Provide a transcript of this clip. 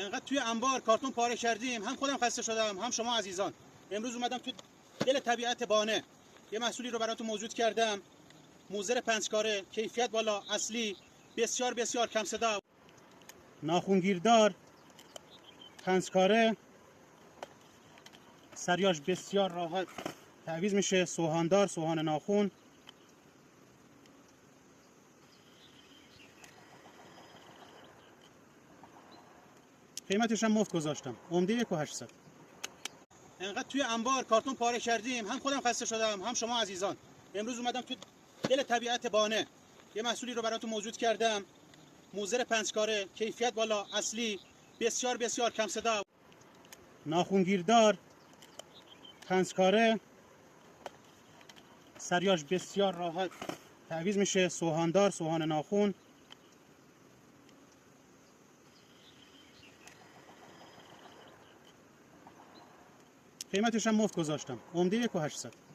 انقدر توی انبار کارتون پاره کردیم، هم خودم خسته شدم هم شما عزیزان. امروز اومدم تو دل طبیعت بانه یه محصولی رو براتون موجود کردم. موزر پنجکاره، کیفیت بالا، اصلی، بسیار بسیار کم صدا، ناخونگیردار، پنجکاره، سریاش بسیار راحت تعویض میشه، سوهاندار، سوهان ناخون. قیمتش هم مفت گذاشتم، عمده 1800. انقدر توی انبار کارتون پاره کردیم، هم خودم خسته شدم هم شما عزیزان. امروز اومدم تو دل طبیعت بانه یه محصولی رو براتون موجود کردم. موزر پنجکاره، کیفیت بالا، اصلی، بسیار بسیار کم صدا، ناخونگیردار، پنجکاره، سریاش بسیار راحت تعویض میشه، سوهاندار، سوهان ناخون. قیمتش هم مفت گذاشتم، عمده 1800.